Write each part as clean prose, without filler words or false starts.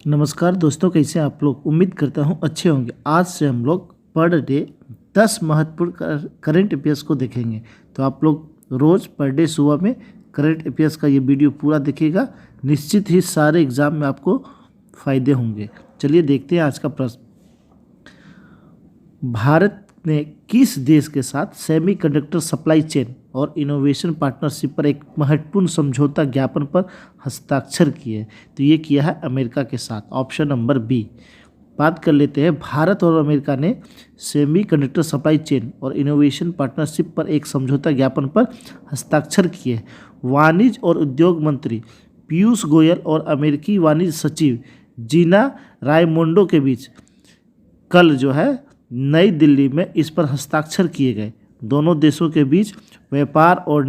नमस्कार दोस्तों, कैसे हैं आप लोग। उम्मीद करता हूं अच्छे होंगे। आज से हम लोग पर डे 10 महत्वपूर्ण करंट अफेयर्स को देखेंगे। तो आप लोग रोज़ पर डे सुबह में करंट अफेयर्स का ये वीडियो पूरा देखिएगा। निश्चित ही सारे एग्जाम में आपको फ़ायदे होंगे। चलिए देखते हैं आज का प्रश्न। भारत ने किस देश के साथ सेमीकंडक्टर सप्लाई चेन और इनोवेशन पार्टनरशिप पर एक महत्वपूर्ण समझौता ज्ञापन पर हस्ताक्षर किए? तो ये किया है अमेरिका के साथ, ऑप्शन नंबर बी। बात कर लेते हैं। भारत और अमेरिका ने सेमीकंडक्टर सप्लाई चेन और इनोवेशन पार्टनरशिप पर एक समझौता ज्ञापन पर हस्ताक्षर किए। वाणिज्य और उद्योग मंत्री पीयूष गोयल और अमेरिकी वाणिज्य सचिव जीना रायमोंडो के बीच कल नई दिल्ली में इस पर हस्ताक्षर किए गए। दोनों देशों के बीच व्यापार और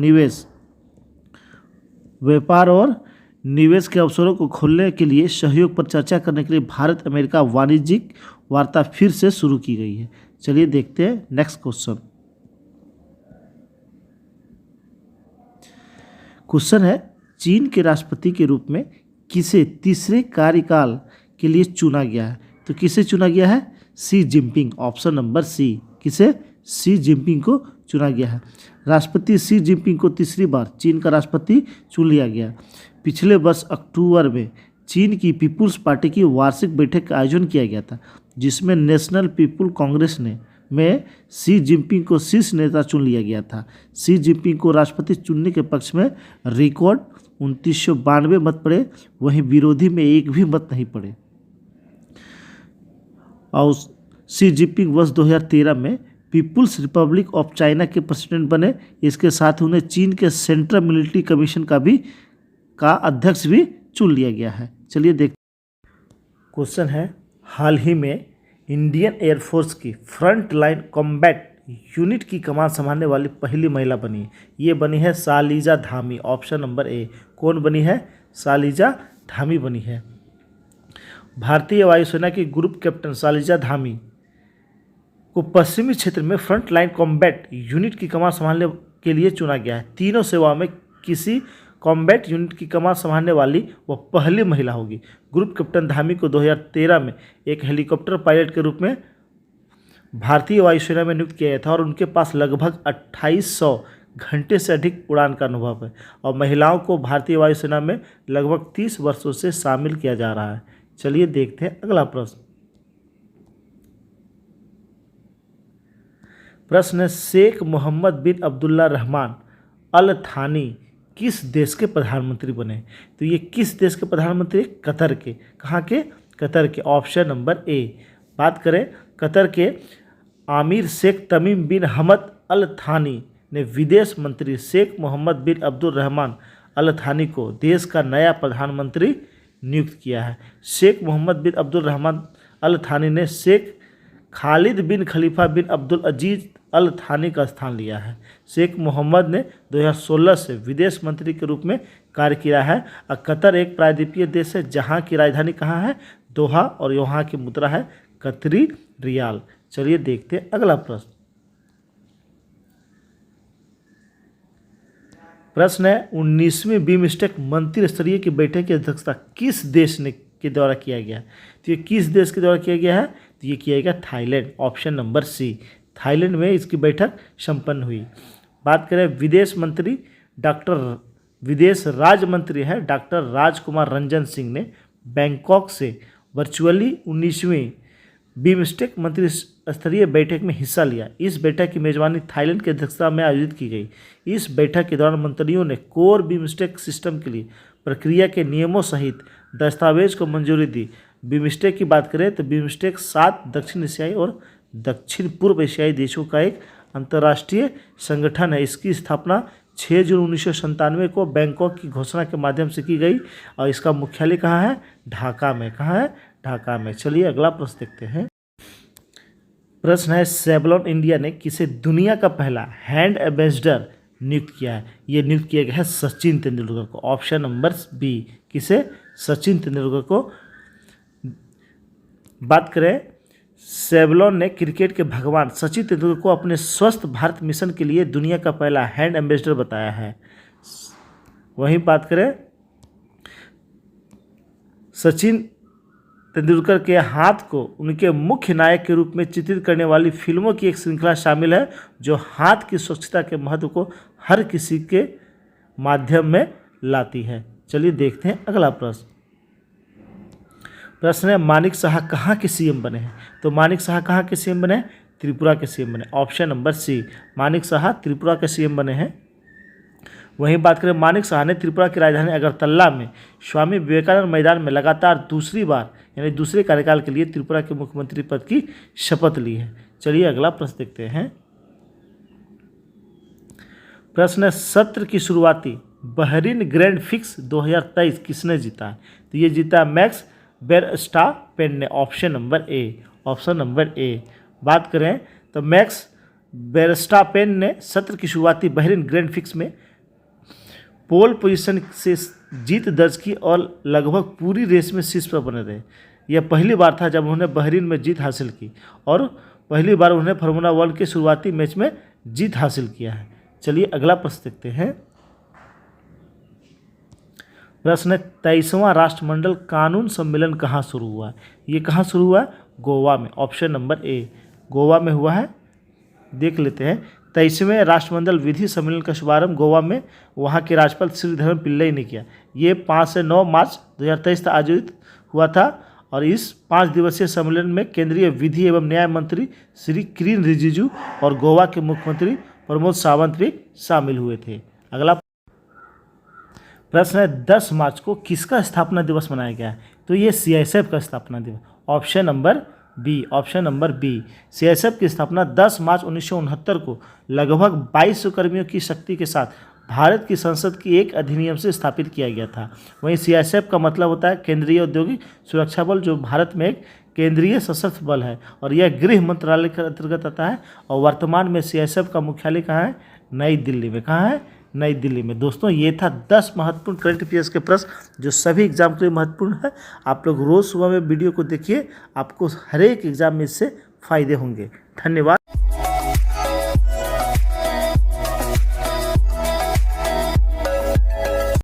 निवेश के अवसरों को खोलने के लिए सहयोग पर चर्चा करने के लिए भारत अमेरिका वाणिज्यिक वार्ता फिर से शुरू की गई है। चलिए देखते हैं नेक्स्ट क्वेश्चन। क्वेश्चन है, चीन के राष्ट्रपति के रूप में किसे तीसरे कार्यकाल के लिए चुना गया है? तो किसे चुना गया है? Xi Jinping, option number C. किसे? शी जिनपिंग को चुना गया है। राष्ट्रपति शी जिनपिंग को तीसरी बार चीन का राष्ट्रपति चुन लिया गया। पिछले वर्ष अक्टूबर में चीन की पीपुल्स पार्टी की वार्षिक बैठक का आयोजन किया गया था, जिसमें नेशनल पीपुल कांग्रेस में शी जिनपिंग को शीर्ष नेता चुन लिया गया था। शी जिनपिंग को राष्ट्रपति चुनने के पक्ष में रिकॉर्ड 2992 मत पड़े, वहीं विरोधी में एक भी मत नहीं पड़े। और शी जिनपिंग वर्ष 2013 में पीपुल्स रिपब्लिक ऑफ चाइना के प्रेसिडेंट बने। इसके साथ उन्हें चीन के सेंट्रल मिलिट्री कमीशन का अध्यक्ष भी चुन लिया गया है। चलिए देखते। क्वेश्चन है, हाल ही में इंडियन एयरफोर्स की फ्रंट लाइन कॉम्बैट यूनिट की कमान संभालने वाली पहली महिला बनी है। ये बनी है Shalija Dhami, option number A. कौन बनी है? शालिजा धामी बनी है। भारतीय वायुसेना की ग्रुप कैप्टन शालिजा धामी को पश्चिमी क्षेत्र में फ्रंट लाइन कॉम्बैट यूनिट की कमान संभालने के लिए चुना गया है। तीनों सेवाओं में किसी कॉम्बैट यूनिट की कमान संभालने वाली वह पहली महिला होगी। ग्रुप कैप्टन धामी को 2013 में एक हेलीकॉप्टर पायलट के रूप में भारतीय वायुसेना में नियुक्त किया गया था और उनके पास लगभग 2800 घंटे से अधिक उड़ान का अनुभव है। और महिलाओं को भारतीय वायुसेना में लगभग 30 वर्षों से शामिल किया जा रहा है। चलिए देखते हैं अगला प्रश्न। प्रश्न है, शेख मोहम्मद बिन अब्दुल्ला रहमान अल थानी किस देश के प्रधानमंत्री बने? तो ये किस देश के प्रधानमंत्री? कतर के। कहाँ के? कतर के, ऑप्शन नंबर ए। बात करें, कतर के आमिर शेख तमीम बिन हमद अल थानी ने विदेश मंत्री शेख मोहम्मद बिन अब्दुल रहमान अल थानी को देश का नया प्रधानमंत्री नियुक्त किया है। शेख मोहम्मद बिन अब्दुल रहमान अल थानी ने शेख खालिद बिन खलीफा बिन अब्दुल अजीज अल थानी का स्थान लिया है। शेख मोहम्मद ने 2016 से विदेश मंत्री के रूप में कार्य किया है। और कतर एक प्रायद्वीपीय देश है जहां की राजधानी कहाँ है? दोहा, और यहाँ की मुद्रा है कतरी रियाल। चलिए देखते हैं अगला प्रश्न। प्रश्न है, 19वीं बिमस्टेक मंत्री स्तरीय की बैठक की अध्यक्षता किस देश के द्वारा किया गया? तो ये किस देश के द्वारा किया गया है? तो ये किया गया Thailand, option number C. Thailand में इसकी बैठक संपन्न हुई। बात करें, विदेश राज्य मंत्री है डॉक्टर राजकुमार रंजन सिंह ने बैंकॉक से वर्चुअली 19वीं बिमस्टेक मंत्री स्तरीय बैठक में हिस्सा लिया। इस बैठक की मेजबानी थाईलैंड की अध्यक्षता में आयोजित की गई। इस बैठक के दौरान मंत्रियों ने कोर बिमस्टेक सिस्टम के लिए प्रक्रिया के नियमों सहित दस्तावेज को मंजूरी दी। बिमस्टेक की बात करें तो बिमस्टेक 7 दक्षिण एशियाई और दक्षिण पूर्व एशियाई देशों का एक अंतर्राष्ट्रीय संगठन है। इसकी स्थापना 6 जून 1997 को बैंकॉक की घोषणा के माध्यम से की गई और इसका मुख्यालय कहाँ है? ढाका में। कहाँ है? ढाका में। चलिए अगला प्रश्न देखते हैं। प्रश्न है, सेवलॉन इंडिया ने किसे दुनिया का पहला हैंड एम्बेसडर नियुक्त किया है? ये नियुक्त किया गया है सचिन तेंदुलकर को, ऑप्शन नंबर बी। किसे? सचिन तेंदुलकर को। बात करें, सेवलॉन ने क्रिकेट के भगवान सचिन तेंदुलकर को अपने स्वस्थ भारत मिशन के लिए दुनिया का पहला हैंड एम्बेसडर बताया है। वहीं बात करें, सचिन तेंदुलकर के हाथ को उनके मुख्य नायक के रूप में चित्रित करने वाली फिल्मों की एक श्रृंखला शामिल है जो हाथ की स्वच्छता के महत्व को हर किसी के माध्यम में लाती है। चलिए देखते हैं अगला प्रश्न। प्रश्न है मानिक साहा कहाँ के सीएम बने हैं? तो मानिक साहा कहाँ के सीएम बने हैं? त्रिपुरा के सीएम बने। Option number C, Manik Saha Tripura के सीएम बने हैं। वहीं बात करें मानिक साहा ने त्रिपुरा की राजधानी अगरतला में स्वामी विवेकानंद मैदान में लगातार दूसरी बार यानी दूसरे कार्यकाल के लिए त्रिपुरा के मुख्यमंत्री पद की शपथ ली है। चलिए अगला प्रश्न देखते हैं। प्रश्न है सत्र की शुरुआती बहरीन ग्रैंड फिक्स 2023 किसने जीता है? तो ये जीता मैक्स वेरस्टापेन ने। Option number A, option number A. बात करें तो मैक्स वेरस्टापेन ने सत्र की शुरुआती बहरीन ग्रैंड फिक्स में पोल पोजीशन से जीत दर्ज की और लगभग पूरी रेस में शीर्ष पर बने रहे। यह पहली बार था जब उन्होंने बहरीन में जीत हासिल की और पहली बार उन्होंने फार्मूला 1 के शुरुआती मैच में जीत हासिल किया है। चलिए अगला प्रश्न देखते हैं। प्रश्न है 23वां राष्ट्रमंडल कानून सम्मेलन कहाँ शुरू हुआ है? ये कहाँ शुरू हुआ है? गोवा में। ऑप्शन नंबर ए, गोवा में हुआ है। देख लेते हैं। 23वें राष्ट्रमंडल विधि सम्मेलन का शुभारंभ गोवा में वहाँ के राज्यपाल श्रीधरन पिल्लई ने किया। ये 5 से 9 मार्च 2023 तक आयोजित हुआ था और इस 5 दिवसीय सम्मेलन में केंद्रीय विधि एवं न्याय मंत्री श्री किरेन रिजिजू और गोवा के मुख्यमंत्री प्रमोद सावंत भी शामिल हुए थे। अगला प्रश्न है 10 मार्च को किसका स्थापना दिवस मनाया गया है? तो ये सीआईएसएफ का स्थापना दिवस। Option number B, option number B. CISF की स्थापना 10 मार्च 1969 को लगभग 2200 कर्मियों की शक्ति के साथ भारत की संसद की एक अधिनियम से स्थापित किया गया था। वहीं सीआईएसएफ का मतलब होता है केंद्रीय औद्योगिक सुरक्षा बल, जो भारत में एक केंद्रीय सशस्त्र बल है और यह गृह मंत्रालय के अंतर्गत आता है। और वर्तमान में सीआईएसएफ का मुख्यालय कहाँ है? नई दिल्ली में। कहाँ है? नई दिल्ली में। दोस्तों ये था 10 महत्वपूर्ण करंट अफेयर्स के प्रश्न जो सभी एग्जाम के लिए महत्वपूर्ण है। आप लोग रोज़ सुबह में वीडियो को देखिए, आपको हर एक एग्जाम में इससे फायदे होंगे। धन्यवाद।